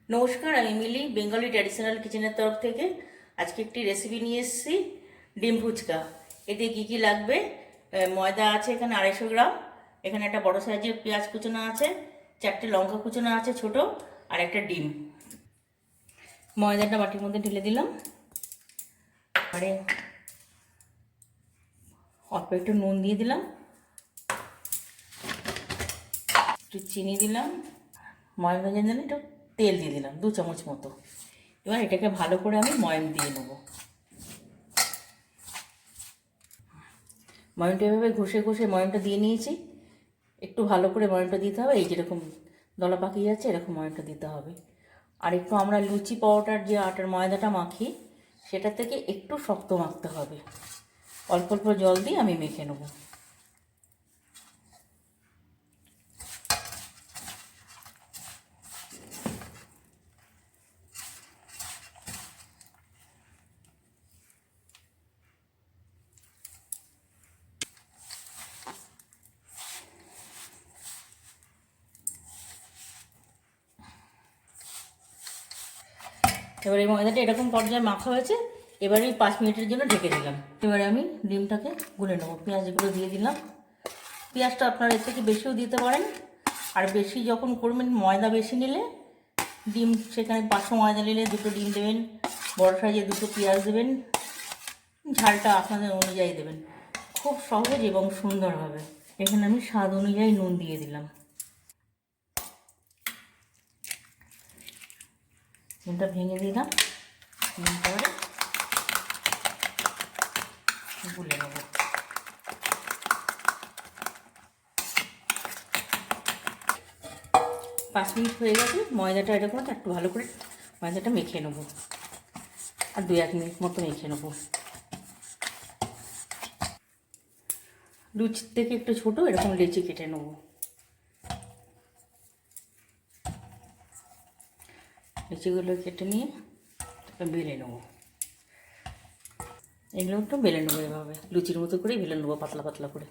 নমস্কার, আমি মিলি Bengali traditional কিচেনের তরফ থেকে আজকে একটি রেসিপি নিয়ে এসেছি, ডিম ফুচকা। এতে কি কি লাগবে? ময়দা আছে এখানে 250 গ্রাম, এখানে একটা বড় সাইজের পেঁয়াজ কুচোনো আছে, 4টে লঙ্কা কুচোনো আছে ছোট, আর একটা ডিম। ময়দাটা বাটির মধ্যে ঢেলে দিলাম, আরে অল্প একটু নুন দিয়ে দিলাম, একটু চিনি দিলাম, ময়দা জন্য একটু তেল দিয়ে দিলাম 2 চামচ মতো। এবার এটাকে ভালো করে আমি ময়াম দিয়ে নেব। ময়ামটা এভাবে ঘষে ঘষে ময়ামটা দিয়ে নিয়েছি। একটু ভালো করে ময়ামটা দিতে হবে, এই যেরকম দলা পাকিয়ে যাচ্ছে এরকম ময়ামটা দিতে হবে। আর একটু আমরা লুচি পাউডার যে আটার ময়দাটা মাখি সেটা থেকে একটু শক্ত মাখতে হবে। অল্প অল্প জল দিয়ে আমি মেখে নেব। এবার এই ময়দাটা এরকম পর্যায়ে মাখা হয়েছে, এবারে 5 মিনিটের জন্য ঢেকে দিলাম। এবারে আমি ডিমটাকে গুলে নেবো। পেঁয়াজগুলো দিয়ে দিলাম। পেঁয়াজটা আপনারা এর থেকে বেশিও দিতে পারেন, আর বেশি যখন করবেন ময়দা বেশি নিলে ডিম সেখানে 500 ময়দা নিলে 2টো ডিম দেবেন, বড় সাইজে 2টো পেঁয়াজ দেবেন, ঝালটা আপনাদের অনুযায়ী দেবেন। খুব সহজ এবং সুন্দর হবে। এখানে আমি স্বাদ অনুযায়ী নুন দিয়ে দিলাম। নুনটা ভেঙে দিলাম, তারপরে গুলে নেব। পাঁচ মিনিট হয়ে গেছে, ময়দাটা এরকম একটু ভালো করে ময়দাটা মেখে নেব, আর 2-1 মিনিট মতো মেখে নেব। লুচির থেকে একটু ছোটো এরকম লেচি কেটে নেব। লেচিগুলো কেটে নিয়ে বেলে নেব। এগুলো একটু বেলে নেবো, এভাবে লুচির মতো করেই বেলে নেবো, পাতলা পাতলা করে।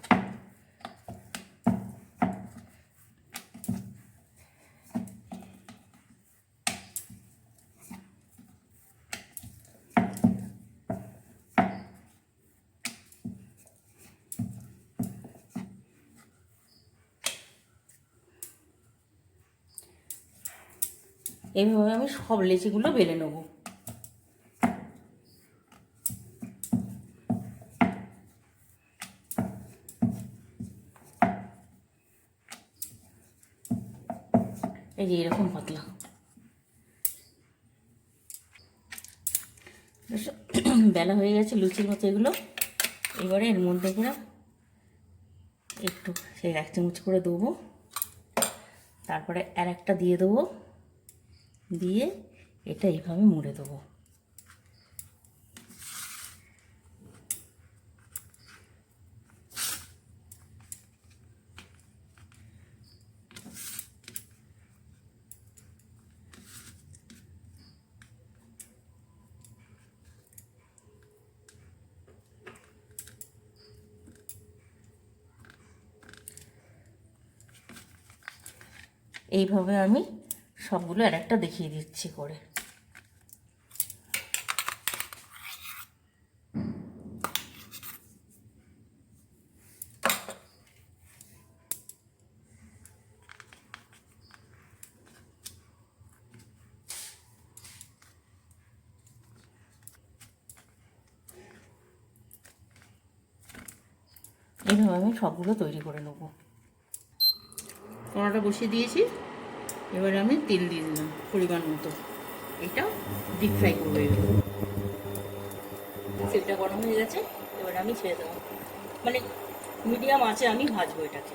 এইভাবে আমি সব লেচিগুলো বেলে নেব। এই যে এরকম পাতলা বেলা হয়ে গেছে লুচির মতো এগুলো। এবারে এর মধ্যে করে একটু সেই 1 চামচ করে দেবো, তারপরে আর একটা দিয়ে দেবো, দিয়ে এটা এইভাবে মুড়ে দেবো। এইভাবে আমি সবগুলো আর একটা দেখিয়ে দিচ্ছি করে। এইভাবে আমি সবগুলো তৈরি করে নেব। কড়াটা বসিয়ে দিয়েছি, এবারে আমি তেল দিয়ে দিলাম পরিমাণ মতো। এটা ডিপ ফ্রাই করবো। তেলটা গরম হয়ে গেছে, এবারে আমি ছেড়ে দেবো, মানে মিডিয়াম আঁচে আমি ভাজবো এটাকে।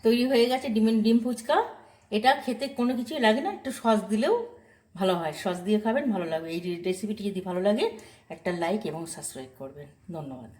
তৈরি হয়ে গেছে ডিম ফুচকা। এটা খেতে কোনো কিছুই লাগে না, একটু সস দিলেও ভালো হয়, সস দিয়ে খাবেন, ভালো লাগবে। এই রেসিপিটি যদি ভালো লাগে একটা লাইক এবং সাবস্ক্রাইব করবেন। ধন্যবাদ।